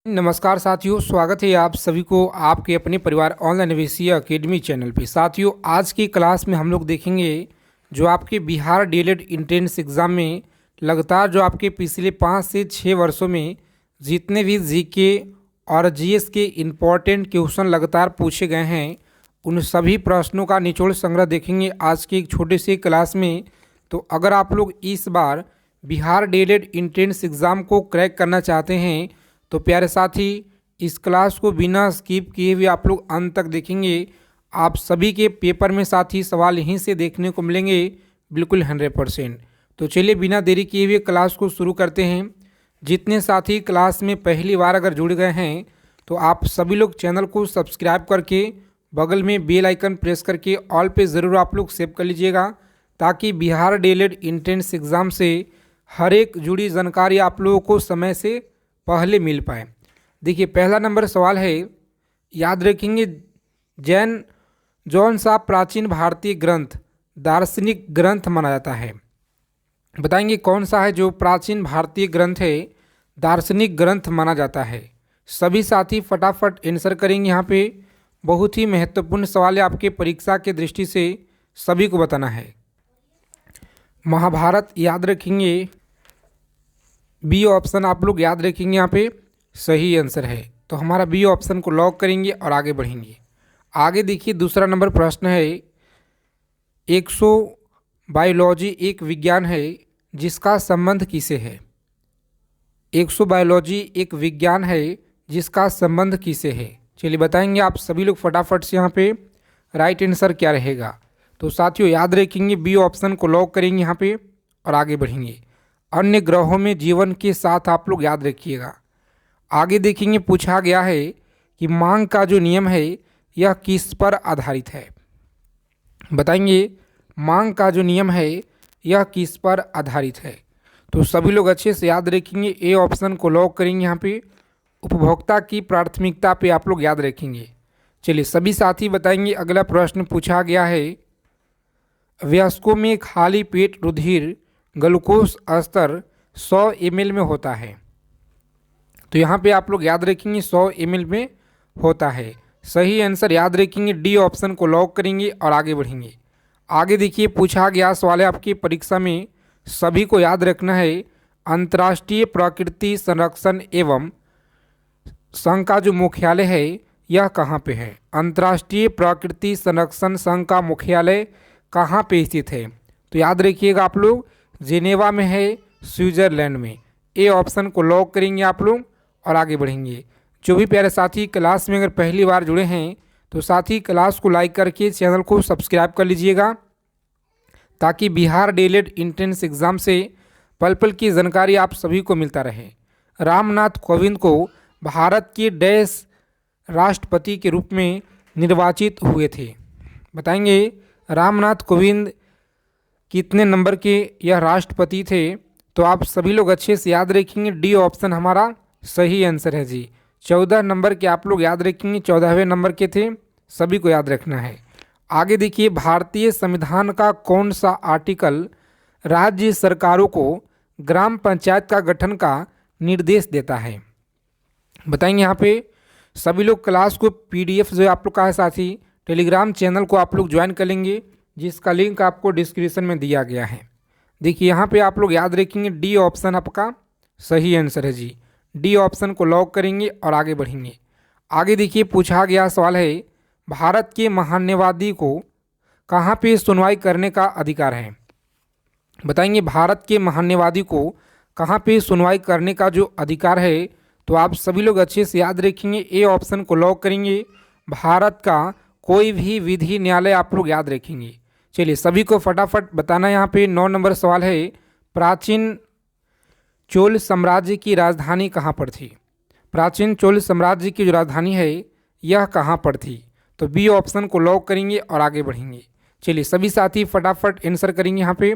नमस्कार साथियों, स्वागत है आप सभी को आपके अपने परिवार ऑनलाइन विषय अकेडमी चैनल पे। साथियों, आज की क्लास में हम लोग देखेंगे जो आपके बिहार डीएलएड एंट्रेंस एग्ज़ाम में लगातार जो आपके पिछले 5 से 6 वर्षों में जितने भी जीके और जीएस के इम्पॉर्टेंट क्वेश्चन लगातार पूछे गए हैं, उन सभी प्रश्नों का निचोड़ संग्रह देखेंगे आज की एक छोटे से क्लास में। तो अगर आप लोग इस बार बिहार डीएलएड एंट्रेंस एग्ज़ाम को क्रैक करना चाहते हैं तो प्यारे साथी, इस क्लास को बिना स्किप किए हुए आप लोग अंत तक देखेंगे। आप सभी के पेपर में साथी सवाल यहीं से देखने को मिलेंगे, बिल्कुल 100%। तो चलिए बिना देरी किए हुए क्लास को शुरू करते हैं। जितने साथी क्लास में पहली बार अगर जुड़ गए हैं तो आप सभी लोग चैनल को सब्सक्राइब करके बगल में बेल आइकन प्रेस करके ऑल पे ज़रूर आप लोग सेव कर लीजिएगा, ताकि बिहार डीएलएड एंट्रेंस एग्ज़ाम से हर एक जुड़ी जानकारी आप लोगों को समय से पहले मिल पाए। देखिए, पहला नंबर सवाल है, याद रखेंगे, जैन जौन सा प्राचीन भारतीय ग्रंथ दार्शनिक ग्रंथ माना जाता है? बताएंगे कौन सा है जो प्राचीन भारतीय ग्रंथ है, दार्शनिक ग्रंथ माना जाता है? सभी साथी फटाफट आंसर करेंगे। यहाँ पे बहुत ही महत्वपूर्ण सवाल है, आपके परीक्षा के दृष्टि से सभी को बताना है। महाभारत याद रखेंगे, बी ऑप्शन आप लोग याद रखेंगे, यहाँ पे सही आंसर है। तो हमारा बी ऑप्शन को लॉक करेंगे और आगे बढ़ेंगे। आगे देखिए, दूसरा नंबर प्रश्न है, एक्सोबायोलॉजी एक विज्ञान है जिसका संबंध किसे है? एक्सोबायोलॉजी एक विज्ञान है जिसका संबंध किसे है? चलिए बताएंगे आप सभी लोग फटाफट से। यहाँ पे राइट आंसर क्या रहेगा? तो साथियों याद रखेंगे, बी ऑप्शन को लॉक करेंगे यहाँ पे और आगे बढ़ेंगे। अन्य ग्रहों में जीवन के साथ आप लोग याद रखिएगा। आगे देखेंगे, पूछा गया है कि मांग का जो नियम है यह किस पर आधारित है? बताएंगे, मांग का जो नियम है यह किस पर आधारित है? तो सभी लोग अच्छे से याद रखेंगे, ए ऑप्शन को लॉक करेंगे। यहाँ पे उपभोक्ता की प्राथमिकता पे आप लोग याद रखेंगे। चलिए सभी साथी बताएंगे। अगला प्रश्न पूछा गया है, वयस्कों में खाली पेट रुधिर ग्लूकोज स्तर 100 ml में होता है। तो यहाँ पे आप लोग याद रखेंगे 100 ml में होता है। सही आंसर याद रखेंगे, डी ऑप्शन को लॉक करेंगे और आगे बढ़ेंगे। आगे देखिए, पूछा गया सवाल है आपकी परीक्षा में, सभी को याद रखना है, अंतर्राष्ट्रीय प्रकृति संरक्षण एवं संघ का जो मुख्यालय है यह कहाँ पे है? अंतर्राष्ट्रीय प्रकृति संरक्षण संघ का मुख्यालय कहाँ पे स्थित है? तो याद रखिएगा आप लोग, जेनेवा में है, स्विट्ज़रलैंड में। ए ऑप्शन को लॉक करेंगे आप लोग और आगे बढ़ेंगे। जो भी प्यारे साथी क्लास में अगर पहली बार जुड़े हैं तो साथी क्लास को लाइक करके चैनल को सब्सक्राइब कर लीजिएगा, ताकि बिहार डीएलएड एंट्रेंस एग्ज़ाम से पल पल की जानकारी आप सभी को मिलता रहे। रामनाथ कोविंद को भारत के डैश राष्ट्रपति के रूप में निर्वाचित हुए थे? बताएंगे, रामनाथ कोविंद कितने नंबर के यह राष्ट्रपति थे? तो आप सभी लोग अच्छे से याद रखेंगे, डी ऑप्शन हमारा सही आंसर है जी। 14 नंबर के आप लोग याद रखेंगे, 14वें नंबर के थे, सभी को याद रखना है। आगे देखिए, भारतीय संविधान का कौन सा आर्टिकल राज्य सरकारों को ग्राम पंचायत का गठन का निर्देश देता है? बताएंगे। यहाँ पे सभी लोग क्लास को PDF जो आप लोग का है साथी, टेलीग्राम चैनल को आप लोग ज्वाइन कर लेंगे, जिसका लिंक आपको डिस्क्रिप्शन में दिया गया है। देखिए यहाँ पे आप लोग याद रखेंगे, डी ऑप्शन आपका सही आंसर है जी। डी ऑप्शन को लॉक करेंगे और आगे बढ़ेंगे। आगे देखिए, पूछा गया सवाल है, भारत के महान्यवादी को कहाँ पे सुनवाई करने का अधिकार है? बताएंगे, भारत के महान्यवादी को कहाँ पे सुनवाई करने का जो अधिकार है? तो आप सभी लोग अच्छे से याद रखेंगे, ए ऑप्शन को लॉक करेंगे। भारत का कोई भी विधि न्यायालय आप लोग याद रखेंगे। चलिए सभी को फटाफट बताना। यहाँ पे 9 नंबर सवाल है, प्राचीन चोल साम्राज्य की राजधानी कहाँ पर थी? प्राचीन चोल साम्राज्य की जो राजधानी है यह कहाँ पर थी? तो बी ऑप्शन को लॉक करेंगे और आगे बढ़ेंगे। चलिए सभी साथी फटाफट आंसर करेंगे। यहाँ पे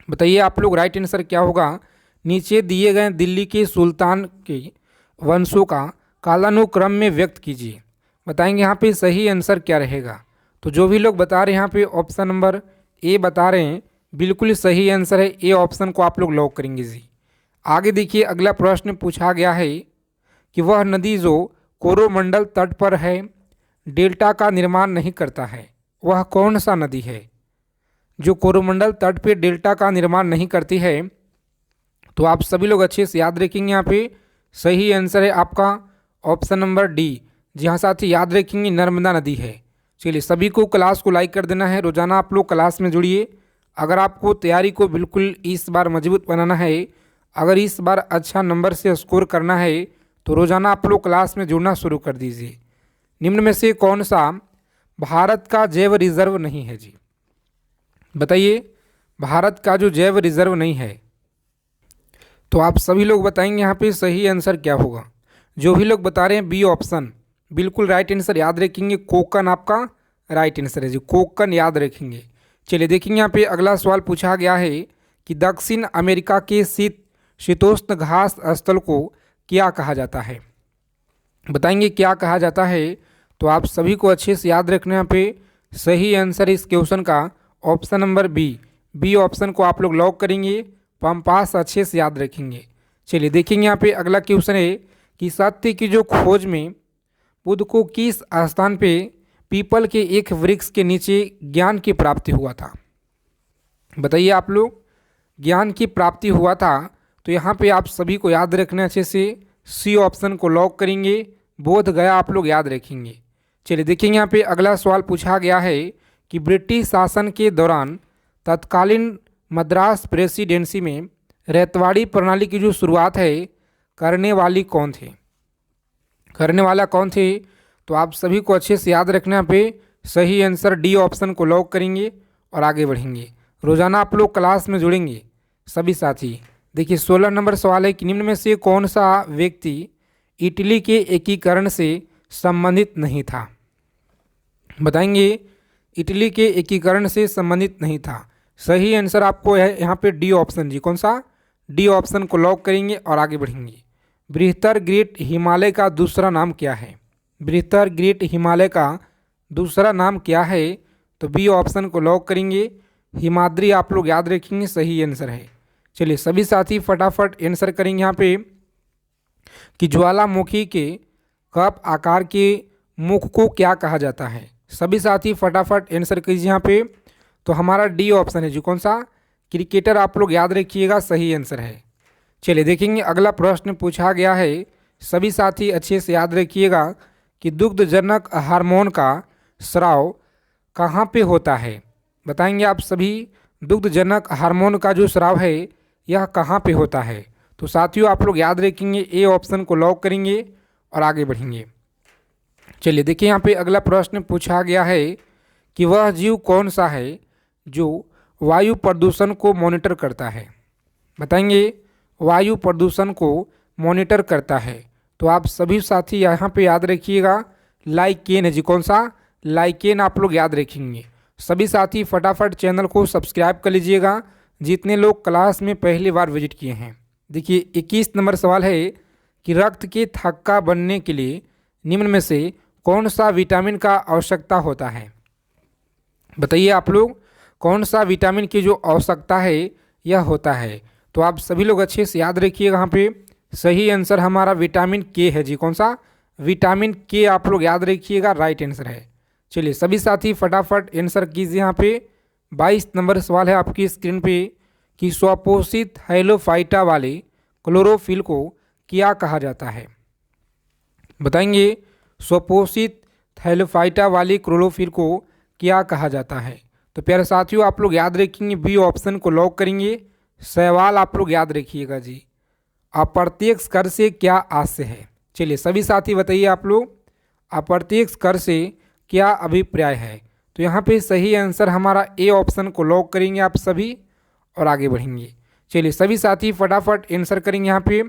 बताइए आप लोग राइट आंसर क्या होगा? नीचे दिए गए दिल्ली के सुल्तान के वंशों का कालानुक्रम में व्यक्त कीजिए। बताएंगे यहाँ पे सही आंसर क्या रहेगा? तो जो भी लोग बता रहे हैं यहाँ पे ऑप्शन नंबर ए बता रहे हैं, बिल्कुल सही आंसर है, ए ऑप्शन को आप लोग लॉक करेंगे जी। आगे देखिए, अगला प्रश्न पूछा गया है कि वह नदी जो कोरोमंडल तट पर है डेल्टा का निर्माण नहीं करता है। वह कौन सा नदी है जो कोरोमंडल तट पे डेल्टा का निर्माण नहीं करती है? तो आप सभी लोग अच्छे से याद रखेंगे, यहाँ पे सही आंसर है आपका ऑप्शन नंबर डी। जी हाँ साथी, याद रखेंगे नर्मदा नदी है। चलिए सभी को क्लास को लाइक कर देना है, रोजाना आप लोग क्लास में जुड़िए। अगर आपको तैयारी को बिल्कुल इस बार मजबूत बनाना है, अगर इस बार अच्छा नंबर से स्कोर करना है, तो रोजाना आप लोग क्लास में जुड़ना शुरू कर दीजिए। निम्न में से कौन सा भारत का जैव रिजर्व नहीं है? जी बताइए, भारत का जो जैव रिजर्व नहीं है, तो आप सभी लोग बताएंगे यहाँ पे सही आंसर क्या होगा। जो भी लोग बता रहे हैं बी ऑप्शन, बिल्कुल राइट आंसर याद रखेंगे। कोकन आपका राइट आंसर है जी, कोकन याद रखेंगे। चलिए देखेंगे यहाँ पे अगला सवाल पूछा गया है कि दक्षिण अमेरिका के शीतोष्ण घास स्थल को क्या कहा जाता है? बताएंगे क्या कहा जाता है। तो आप सभी को अच्छे से याद रखना, यहाँ पे सही आंसर इस क्वेश्चन का ऑप्शन नंबर बी ऑप्शन को आप लोग लॉक करेंगे। पंपास अच्छे से याद रखेंगे। चलिए देखेंगे यहाँ पे अगला क्वेश्चन है कि सत्य की जो खोज में बुद्ध को किस स्थान पे पीपल के एक वृक्ष के नीचे ज्ञान की प्राप्ति हुआ था? बताइए आप लोग, ज्ञान की प्राप्ति हुआ था। तो यहाँ पे आप सभी को याद रखना अच्छे से, सी ऑप्शन को लॉक करेंगे। बोध गया आप लोग याद रखेंगे। चलिए देखेंगे यहाँ पे अगला सवाल पूछा गया है कि ब्रिटिश शासन के दौरान तत्कालीन मद्रास प्रेसिडेंसी में रैतवाड़ी प्रणाली की जो शुरुआत है करने वाला कौन थे? तो आप सभी को अच्छे से याद रखना पे सही आंसर डी ऑप्शन को लॉक करेंगे और आगे बढ़ेंगे। रोजाना आप लोग क्लास में जुड़ेंगे सभी साथी। देखिए 16 नंबर सवाल है कि निम्न में से कौन सा व्यक्ति इटली के एकीकरण से संबंधित नहीं था? बताएंगे, इटली के एकीकरण से संबंधित नहीं था। सही आंसर आपको है यहाँ पे डी ऑप्शन जी। कौन सा? डी ऑप्शन को लॉक करेंगे और आगे बढ़ेंगे। बृहत्तर ग्रेट हिमालय का दूसरा नाम क्या है? बृहत्तर ग्रेट हिमालय का दूसरा नाम क्या है? तो बी ऑप्शन को लॉक करेंगे। हिमाद्री आप लोग याद रखेंगे, सही आंसर है। चलिए सभी साथी फटाफट आंसर करेंगे यहाँ पे कि ज्वालामुखी के कप आकार के मुख को क्या कहा जाता है? सभी साथी फटाफट आंसर कीजिए यहाँ पे। तो हमारा डी ऑप्शन है जी। कौन सा? क्रिकेटर आप लोग याद रखिएगा, सही आंसर है। चलिए देखेंगे अगला प्रश्न पूछा गया है, सभी साथी अच्छे से याद रखिएगा कि दुग्धजनक हार्मोन का स्राव कहाँ पे होता है? बताएंगे आप सभी, दुग्धजनक हार्मोन का जो स्राव है यह कहाँ पे होता है? तो साथियों आप लोग याद रखेंगे, ए ऑप्शन को लॉक करेंगे और आगे बढ़ेंगे। चलिए देखिए यहाँ पे अगला प्रश्न पूछा गया है कि वह जीव कौन सा है जो वायु प्रदूषण को मॉनिटर करता है? बताएंगे, वायु प्रदूषण को मॉनिटर करता है। तो आप सभी साथी यहाँ पे याद रखिएगा, लाइकेन है जी। कौन सा? लाइकेन आप लोग याद रखेंगे। सभी साथी फटाफट चैनल को सब्सक्राइब कर लीजिएगा जितने लोग क्लास में पहली बार विजिट किए हैं। देखिए 21 नंबर सवाल है कि रक्त के थक्का बनने के लिए निम्न में से कौन सा विटामिन का आवश्यकता होता है? बताइए आप लोग, कौन सा विटामिन की जो आवश्यकता है यह होता है? तो आप सभी लोग अच्छे से याद रखिएगा, यहाँ पे सही आंसर हमारा विटामिन के है जी। कौन सा? विटामिन के आप लोग याद रखिएगा, राइट आंसर है। चलिए सभी साथी फटाफट आंसर कीजिए यहाँ पे। 22 नंबर सवाल है आपकी स्क्रीन पे कि स्वपोषित हैलोफाइटा वाले क्लोरोफिल को क्या कहा जाता है? बताएंगे, स्वपोषित हैलोफाइटा वाली क्लोरोफिल को क्या कहा जाता है? तो प्यारे साथियों आप लोग याद रखेंगे, बी ऑप्शन को लॉक करेंगे। सवाल आप लोग याद रखिएगा जी, अप्रत्यक्ष कर से क्या आशय है? चलिए सभी साथी बताइए आप लोग, अप्रत्यक्ष कर से क्या अभिप्राय है? तो यहाँ पे सही आंसर हमारा ए ऑप्शन को लॉक करेंगे आप सभी और आगे बढ़ेंगे। चलिए सभी साथी फटाफट आंसर करेंगे यहाँ पे।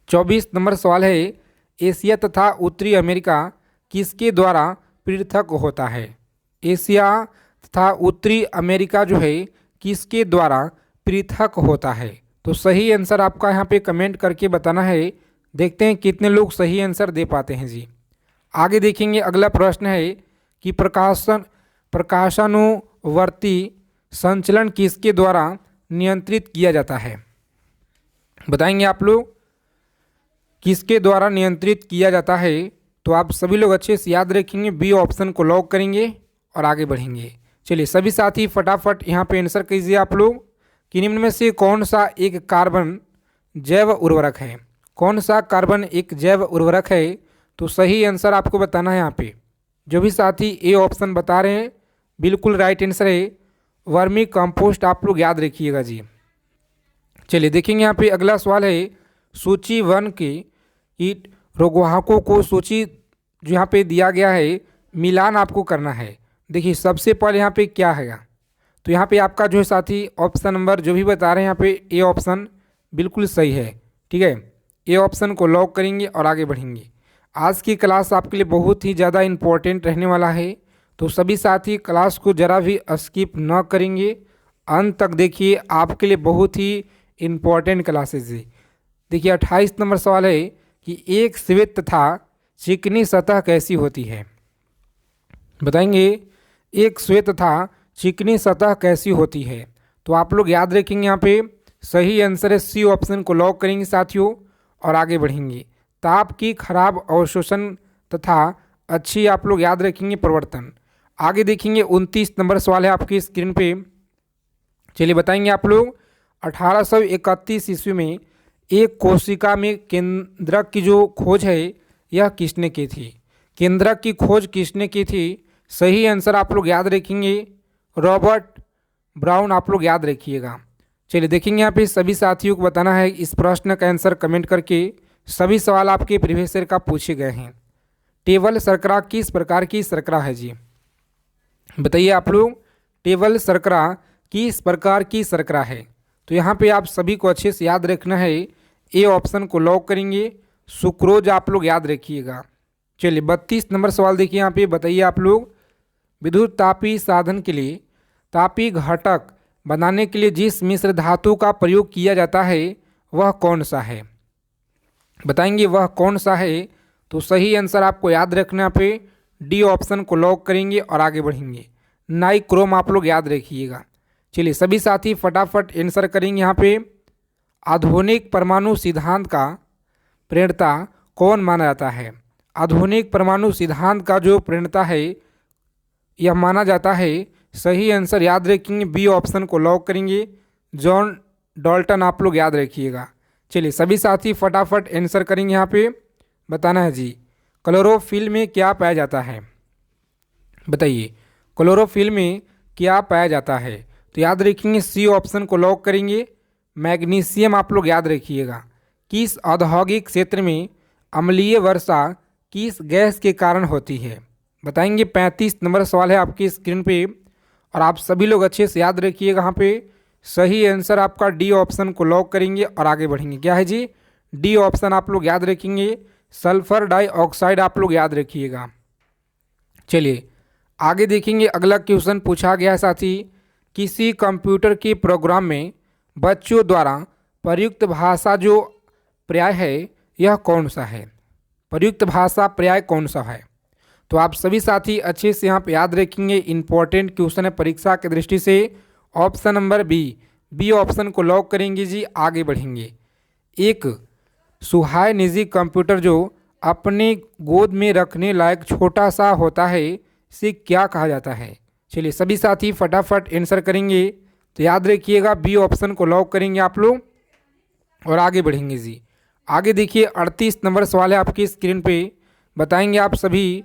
24 नंबर सवाल है, एशिया तथा उत्तरी अमेरिका किसके द्वारा पृथक होता है? एशिया तथा उत्तरी अमेरिका जो है किसके द्वारा पृथक होता है? तो सही आंसर आपका यहाँ पे कमेंट करके बताना है। देखते हैं कितने लोग सही आंसर दे पाते हैं जी। आगे देखेंगे अगला प्रश्न है कि प्रकाशानुवर्ती संचलन किसके द्वारा नियंत्रित किया जाता है? बताएंगे आप लोग किसके द्वारा नियंत्रित किया जाता है? तो आप सभी लोग अच्छे से याद रखेंगे, बी ऑप्शन को लॉक करेंगे और आगे बढ़ेंगे। चलिए सभी साथी फटाफट यहाँ पे आंसर कीजिए आप लोग कि निम्न में से कौन सा एक कार्बन जैव उर्वरक है? कौन सा कार्बन एक जैव उर्वरक है? तो सही आंसर आपको बताना है। यहाँ पे जो भी साथी ए ऑप्शन बता रहे हैं बिल्कुल राइट आंसर है, वर्मी कंपोस्ट। आप लोग याद रखिएगा जी। चलिए देखेंगे यहाँ पे अगला सवाल है, सूची 1 के कीट रोगवाहकों को सूची जो यहाँ पे दिया गया है मिलान आपको करना है। देखिए सबसे पहले यहाँ पे क्या है, तो यहाँ पे आपका जो है साथी ऑप्शन नंबर जो भी बता रहे हैं यहाँ पे ए ऑप्शन बिल्कुल सही है। ठीक है, ए ऑप्शन को लॉक करेंगे और आगे बढ़ेंगे। आज की क्लास आपके लिए बहुत ही ज़्यादा इम्पोर्टेंट रहने वाला है, तो सभी साथी क्लास को ज़रा भी स्किप न करेंगे, अंत तक देखिए, आपके लिए बहुत ही इम्पोर्टेंट क्लासेज है। देखिए 28 नंबर सवाल है कि एक श्वेत तथा चिकनी सतह कैसी होती है? बताएंगे एक श्वेत तथा चिकनी सतह कैसी होती है? तो आप लोग याद रखेंगे, यहाँ पे सही आंसर है सी ऑप्शन को लॉक करेंगे साथियों और आगे बढ़ेंगे। ताप की खराब अवशोषण तथा अच्छी आप लोग याद रखेंगे प्रवर्तन। आगे देखेंगे 29 नंबर सवाल है आपकी स्क्रीन पे। चलिए बताएंगे आप लोग 1831 ईस्वी में एक कोशिका में केंद्रक की जो खोज है यह किसने की थी? केंद्रक की खोज किसने की थी? सही आंसर आप लोग याद रखेंगे रॉबर्ट ब्राउन। आप लोग याद रखिएगा। चलिए देखेंगे यहाँ पे सभी साथियों को बताना है इस प्रश्न का आंसर कमेंट करके। सभी सवाल आपके प्रीवियस ईयर का पूछे गए हैं। टेबल शर्करा किस प्रकार की शर्करा है जी? बताइए आप लोग, टेबल शर्करा किस प्रकार की शर्करा है? तो यहाँ पे आप सभी को अच्छे से याद रखना है, ए ऑप्शन को लॉक करेंगे, सुक्रोज आप लोग याद रखिएगा। चलिए 32 नंबर सवाल देखिए यहाँ पे। बताइए आप लोग, विद्युत तापी साधन के लिए तापी घटक बनाने के लिए जिस मिश्र धातु का प्रयोग किया जाता है वह कौन सा है? बताएंगे वह कौन सा है? तो सही आंसर आपको याद रखना पे डी ऑप्शन को लॉक करेंगे और आगे बढ़ेंगे। नाइक्रोम आप लोग याद रखिएगा। चलिए सभी साथी फटाफट आंसर करेंगे यहाँ पे। आधुनिक परमाणु सिद्धांत का प्रणेता कौन माना जाता है? आधुनिक परमाणु सिद्धांत का जो प्रणेता है यह माना जाता है, सही आंसर याद रखेंगे, बी ऑप्शन को लॉक करेंगे, जॉन डाल्टन। आप लोग याद रखिएगा। चलिए सभी साथी फटाफट आंसर करेंगे यहाँ पे। बताना है जी, क्लोरोफिल में क्या पाया जाता है? बताइए क्लोरोफिल में क्या पाया जाता है? तो याद रखेंगे सी ऑप्शन को लॉक करेंगे, मैग्नीशियम। आप लोग याद रखिएगा। किस औद्योगिक क्षेत्र में अम्लीय वर्षा किस गैस के कारण होती है? बताएंगे 35 नंबर सवाल है आपकी स्क्रीन पे और आप सभी लोग अच्छे से याद रखिएगा। यहाँ पे सही आंसर आपका डी ऑप्शन को लॉक करेंगे और आगे बढ़ेंगे। क्या है जी? डी ऑप्शन आप लोग याद रखेंगे, सल्फर डाइऑक्साइड। आप लोग याद रखिएगा। चलिए आगे देखेंगे, अगला क्वेश्चन पूछा गया है साथी, किसी कंप्यूटर के प्रोग्राम में बच्चों द्वारा प्रयुक्त भाषा जो पर्याय है यह कौन सा है? प्रयुक्त भाषा पर्याय कौन सा है? तो आप सभी साथी अच्छे से यहाँ पे याद रखेंगे, इंपॉर्टेंट क्वेश्चन है परीक्षा की दृष्टि से। ऑप्शन नंबर बी ऑप्शन को लॉक करेंगे जी, आगे बढ़ेंगे। एक सुहाय निजी कंप्यूटर जो अपने गोद में रखने लायक छोटा सा होता है इसे क्या कहा जाता है? चलिए सभी साथी फटाफट आंसर करेंगे। तो याद रखिएगा बी ऑप्शन को लॉक करेंगे आप लोग और आगे बढ़ेंगे जी। आगे देखिए 38 नंबर सवाल है आपकी स्क्रीन पे। बताएंगे आप सभी,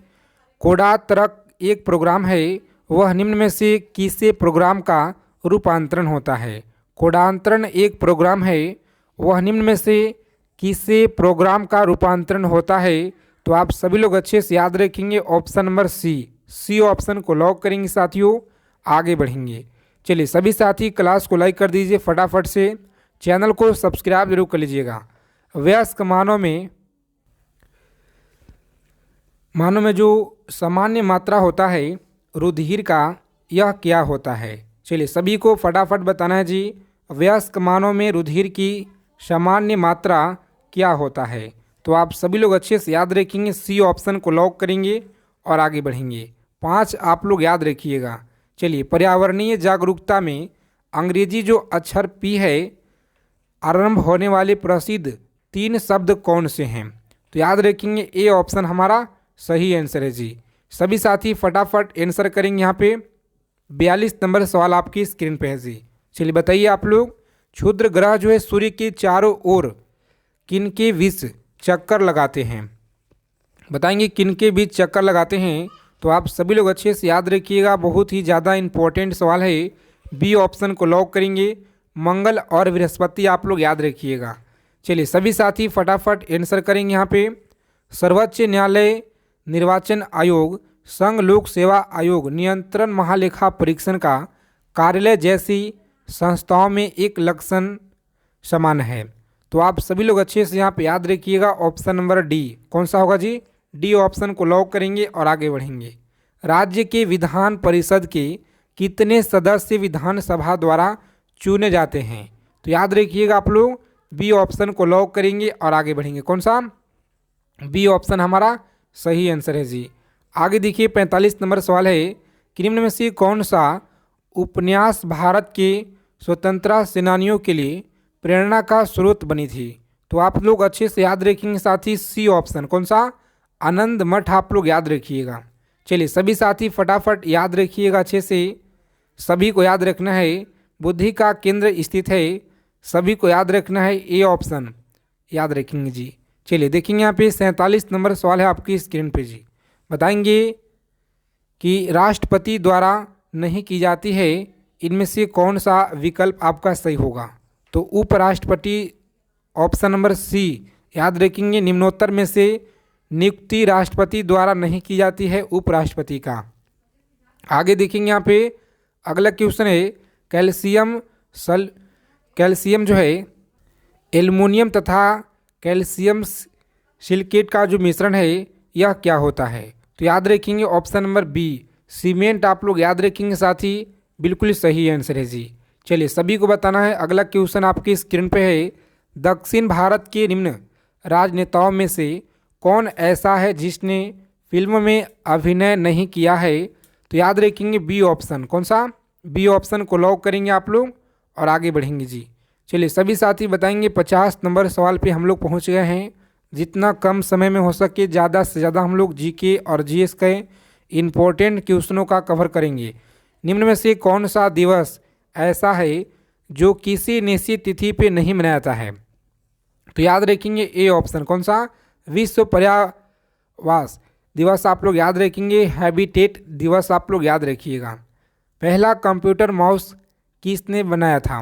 कोडातरक एक प्रोग्राम है, वह निम्न में से किसे प्रोग्राम का रूपांतरण होता है? कोडांतरण एक प्रोग्राम है, वह निम्न में से किसे प्रोग्राम का रूपांतरण होता है? तो आप सभी लोग अच्छे से याद रखेंगे, ऑप्शन नंबर सी ऑप्शन को लॉक करेंगे साथियों, आगे बढ़ेंगे। चलिए सभी साथी क्लास को लाइक कर दीजिए फटाफट से, चैनल को सब्सक्राइब जरूर कर लीजिएगा। वयस्क मानव में जो सामान्य मात्रा होता है रुधिर का यह क्या होता है? चलिए सभी को फटाफट बताना है जी, वयस्क मानव में रुधिर की सामान्य मात्रा क्या होता है? तो आप सभी लोग अच्छे से याद रखेंगे, सी ऑप्शन को लॉक करेंगे और आगे बढ़ेंगे। 5 आप लोग याद रखिएगा। चलिए पर्यावरणीय जागरूकता में अंग्रेजी जो अक्षर पी है, आरंभ होने वाले प्रसिद्ध तीन शब्द कौन से हैं? तो याद रखेंगे ए ऑप्शन हमारा सही आंसर है जी। सभी साथी फटाफट आंसर करेंगे यहाँ पे। 42 नंबर सवाल आपकी स्क्रीन पे है जी। चलिए बताइए आप लोग, क्षुद्र ग्रह जो है सूर्य के चारों ओर किनके बीच चक्कर लगाते हैं? बताएंगे किनके बीच चक्कर लगाते हैं। तो आप सभी लोग अच्छे से याद रखिएगा, बहुत ही ज़्यादा इंपॉर्टेंट सवाल है। बी ऑप्शन को लॉक करेंगे, मंगल और बृहस्पति आप लोग याद रखिएगा। चलिए सभी साथी फटाफट आंसर करेंगे यहाँ पे। सर्वोच्च न्यायालय, निर्वाचन आयोग, संघ लोक सेवा आयोग, नियंत्रण महालेखा परीक्षण का कार्यालय जैसी संस्थाओं में एक लक्षण समान है। तो आप सभी लोग अच्छे से यहाँ पे याद रखिएगा, ऑप्शन नंबर डी कौन सा होगा जी? डी ऑप्शन को लॉक करेंगे और आगे बढ़ेंगे। राज्य के विधान परिषद के कितने सदस्य विधानसभा द्वारा चुने जाते हैं? तो याद रखिएगा आप लोग, बी ऑप्शन को लॉक करेंगे और आगे बढ़ेंगे। कौन सा? बी ऑप्शन हमारा सही आंसर है जी। आगे देखिए 45 नंबर सवाल है कि निम्न में से कौन सा उपन्यास भारत के स्वतंत्रता सेनानियों के लिए प्रेरणा का स्रोत बनी थी? तो आप लोग अच्छे से याद रखेंगे साथी, सी ऑप्शन कौन सा? आनंद मठ आप लोग याद रखिएगा। चलिए सभी साथी फटाफट याद रखिएगा अच्छे से, सभी को याद रखना है। बुद्धि का केंद्र स्थित है, सभी को याद रखना है, ए ऑप्शन याद रखेंगे जी। चलिए देखेंगे यहाँ पे 47 नंबर सवाल है आपकी स्क्रीन पे जी। बताएंगे कि राष्ट्रपति द्वारा नहीं की जाती है, इनमें से कौन सा विकल्प आपका सही होगा? तो उपराष्ट्रपति ऑप्शन नंबर सी याद रखेंगे। निम्नोत्तर में से नियुक्ति राष्ट्रपति द्वारा नहीं की जाती है, उपराष्ट्रपति का। आगे देखेंगे यहाँ पे अगला क्वेश्चन है, कैल्शियम जो है एल्युमिनियम तथा कैल्शियम सिलिकेट का जो मिश्रण है यह क्या होता है? तो याद रखेंगे ऑप्शन नंबर बी सीमेंट आप लोग याद रखेंगे साथी, बिल्कुल सही आंसर है जी। चलिए सभी को बताना है। अगला क्वेश्चन आपकी स्क्रीन पे है, दक्षिण भारत के निम्न राजनेताओं में से कौन ऐसा है जिसने फिल्म में अभिनय नहीं किया है? तो याद रखेंगे बी ऑप्शन कौन सा? बी ऑप्शन को लॉक करेंगे आप लोग और आगे बढ़ेंगे जी। चलिए सभी साथी बताएंगे 50 नंबर सवाल पे हम लोग पहुंच गए हैं। जितना कम समय में हो सके ज़्यादा से ज़्यादा हम लोग जीके और जीएस के इम्पोर्टेंट क्वेश्चनों का कवर करेंगे। निम्न में से कौन सा दिवस ऐसा है जो किसी निश्चित तिथि पे नहीं मनाया जाता है? तो याद रखेंगे ए ऑप्शन कौन सा? विश्व पर्यावरण दिवस आप लोग याद रखेंगे, हैबिटेट दिवस आप लोग याद रखिएगा। पहला कंप्यूटर माउस किसने बनाया था?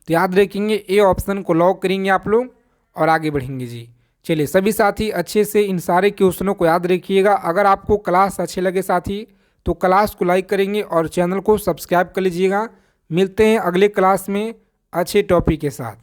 तो याद रखेंगे ए ऑप्शन को लॉक करेंगे आप लोग और आगे बढ़ेंगे जी। चलिए सभी साथी अच्छे से इन सारे क्वेश्चनों को याद रखिएगा। अगर आपको क्लास अच्छे लगे साथी तो क्लास को लाइक करेंगे और चैनल को सब्सक्राइब कर लीजिएगा। मिलते हैं अगले क्लास में अच्छे टॉपिक के साथ।